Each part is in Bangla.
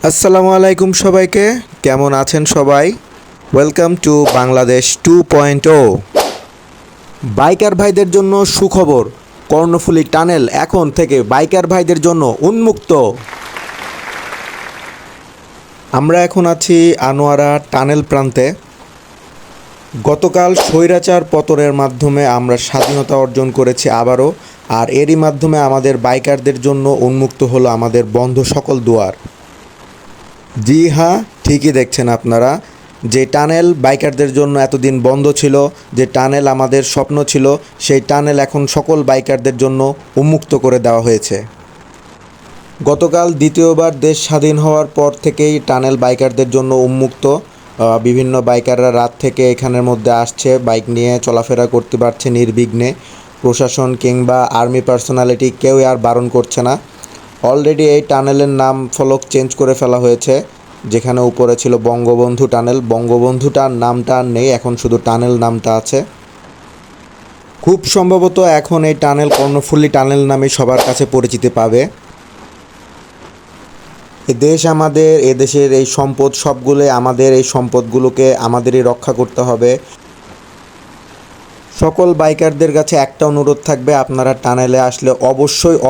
আসসালামু আলাইকুম সবাইকে, কেমন আছেন সবাই? Welcome to Bangladesh 2.0। বাইকার ভাইদের জন্য সুখবর, কর্ণফুলী টানেল এখন থেকে বাইকার ভাইদের জন্য উন্মুক্ত। আমরা এখন আছি আনোয়ারা টানেল প্রান্তে। গতকাল স্বৈরাচার পতনের মাধ্যমে আমরা স্বাধীনতা অর্জন করেছি আবারও, আর এরই মাধ্যমে আমাদের বাইকারদের জন্য উন্মুক্ত হলো আমাদের বন্ধ সকল দুয়ার। জি হ্যাঁ, ঠিকই দেখছেন আপনারা, যে টানেল বাইকারদের জন্য এতদিন বন্ধ ছিল, যে টানেল আমাদের স্বপ্ন ছিল, সেই টানেল এখন সকল বাইকারদের জন্য উন্মুক্ত করে দেওয়া হয়েছে। গতকাল দ্বিতীয়বার দেশ স্বাধীন হওয়ার পর থেকেই টানেল বাইকারদের জন্য উন্মুক্ত। বিভিন্ন বাইকাররা রাত থেকে এখানের মধ্যে আসছে, বাইক নিয়ে চলাফেরা করতে পারছে নির্বিঘ্নে। প্রশাসন কিংবা আর্মি পার্সোনালিটি কেউই আর বারণ করছে না। অলরেডি এই টানেলের নাম ফলক চেঞ্জ করে ফেলা হয়েছে। যেখানে উপরে ছিল বঙ্গবন্ধু টানেল, বঙ্গবন্ধুটার নামটা আর নেই, এখন শুধু টানেল নামটা আছে। খুব সম্ভবত এখন এই টানেল কর্ণফুলী টানেল নামে সবার কাছে পরিচিতি পাবে। এ দেশ আমাদের, এদেশের এই সম্পদ সবগুলো আমাদের, এই সম্পদগুলোকে আমাদেরই রক্ষা করতে হবে। সকল বাইকারদের কাছে একটা অনুরোধ থাকবে, আপনারা টানেলে আসলে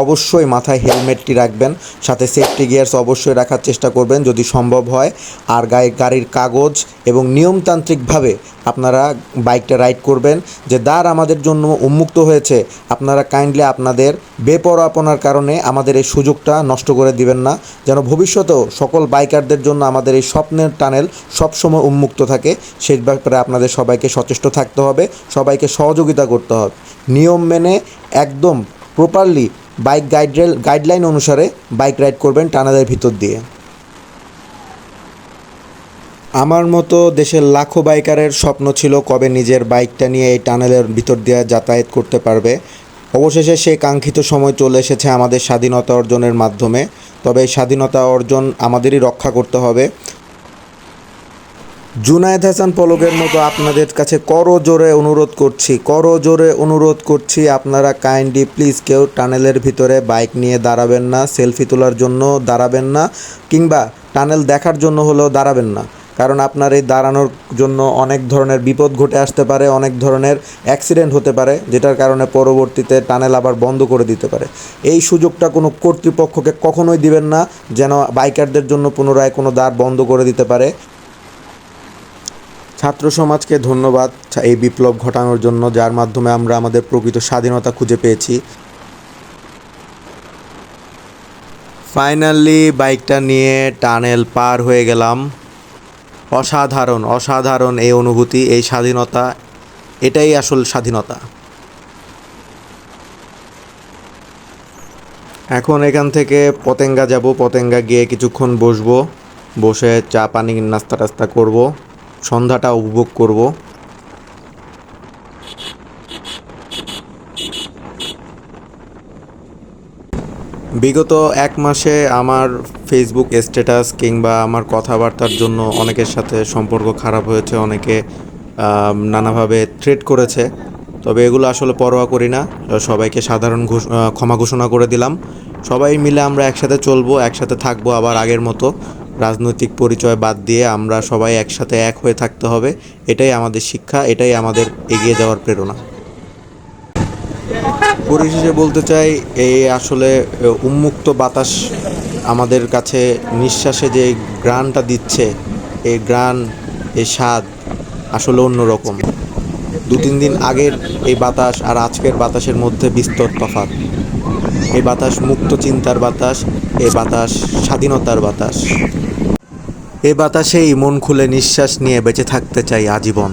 অবশ্যই মাথায় হেলমেটটি রাখবেন, সাথে সেফটি গিয়ার্স অবশ্যই রাখার চেষ্টা করবেন যদি সম্ভব হয়। আর গাড়ির কাগজ এবং নিয়মতান্ত্রিকভাবে আপনারা বাইকটা রাইড করবেন। যে দ্বার আমাদের জন্য উন্মুক্ত হয়েছে, আপনারা কাইন্ডলি আপনাদের বেপরোয়াপনার কারণে আমাদের এই সুযোগটা নষ্ট করে দিবেন না, যেন ভবিষ্যতেও সকল বাইকারদের জন্য আমাদের এই স্বপ্নের টানেল সবসময় উন্মুক্ত থাকে। সেই ব্যাপারে আপনাদের সবাইকে সচেষ্ট থাকতে হবে, সবাইকে সহযোগিতা করতে হবে। নিয়ম মেনে একদম প্রপারলি বাইক গাইডলাইন অনুসারে বাইক রাইড করবেন টানেলের ভিতর দিয়ে। আমার মতো দেশের লাখো বাইকারের স্বপ্ন ছিল কবে নিজের বাইকটা নিয়ে এই টানেলের ভিতর দিয়ে যাতায়াত করতে পারবে। অবশেষে সেই কাঙ্ক্ষিত সময় চলে এসেছে আমাদের স্বাধীনতা অর্জনের মাধ্যমে। তবে এই স্বাধীনতা অর্জন আমাদেরই রক্ষা করতে হবে। জুনায়েদ হাসান পলকের মতো আপনাদের কাছে করজোরে অনুরোধ করছি, আপনারা কাইন্ডলি প্লিজ কেউ টানেলের ভিতরে বাইক নিয়ে দাঁড়াবেন না, সেলফি তোলার জন্য দাঁড়াবেন না, কিংবা টানেল দেখার জন্য হলেও দাঁড়াবেন না। কারণ আপনার এই দাঁড়ানোর জন্য অনেক ধরনের বিপদ ঘটে আসতে পারে, অনেক ধরনের অ্যাক্সিডেন্ট হতে পারে, যেটার কারণে পরবর্তীতে টানেল আবার বন্ধ করে দিতে পারে। এই সুযোগটা কোনো কর্তৃপক্ষকে কখনোই দিবেন না, যেন বাইকারদের জন্য পুনরায় কোনো দ্বার বন্ধ করে দিতে পারে। ছাত্র সমাজকে ধন্যবাদ এই বিপ্লব ঘটানোর জন্য, যার মাধ্যমে আমরা আমাদের প্রকৃত স্বাধীনতা খুঁজে পেয়েছি। ফাইনালি বাইকটা নিয়ে টানেল পার হয়ে গেলাম। অসাধারণ এই অনুভূতি, এই স্বাধীনতা, এটাই আসল স্বাধীনতা। এখন এখান থেকে পতেঙ্গা যাব, পতেঙ্গা গিয়ে কিছুক্ষণ বসে চা পানি নাস্তা টাস্তা করব, সন্ধ্যাটা উপভোগ করব। বিগত এক মাসে আমার ফেসবুক স্ট্যাটাস কিংবা আমার কথাবার্তার জন্য অনেকের সাথে সম্পর্ক খারাপ হয়েছে, অনেকে নানাভাবে থ্রেট করেছে। তবে এগুলো আসলে পরোয়া করি না, সবাইকে সাধারণ ক্ষমা ঘোষণা করে দিলাম। সবাই মিলে আমরা একসাথে চলবো, একসাথে থাকবো আবার আগের মতো। রাজনৈতিক পরিচয় বাদ দিয়ে আমরা সবাই একসাথে এক হয়ে থাকতে হবে। এটাই আমাদের শিক্ষা, এটাই আমাদের এগিয়ে যাওয়ার প্রেরণা। পরিশেষে বলতে চাই, এই আসলে উন্মুক্ত বাতাস আমাদের কাছে নিঃশ্বাসে যে গ্রানটা দিচ্ছে, এই গ্রান, এই স্বাদ আসলে অন্যরকম। 2-3 দিন আগের এই বাতাস আর আজকের বাতাসের মধ্যে বিস্তর তফাৎ। এই বাতাস মুক্ত চিন্তার বাতাস, এই বাতাস স্বাধীনতার বাতাস। এই বাতাসেই মন খুলে নিঃশ্বাস নিয়ে বেঁচে থাকতে চাই আজীবন।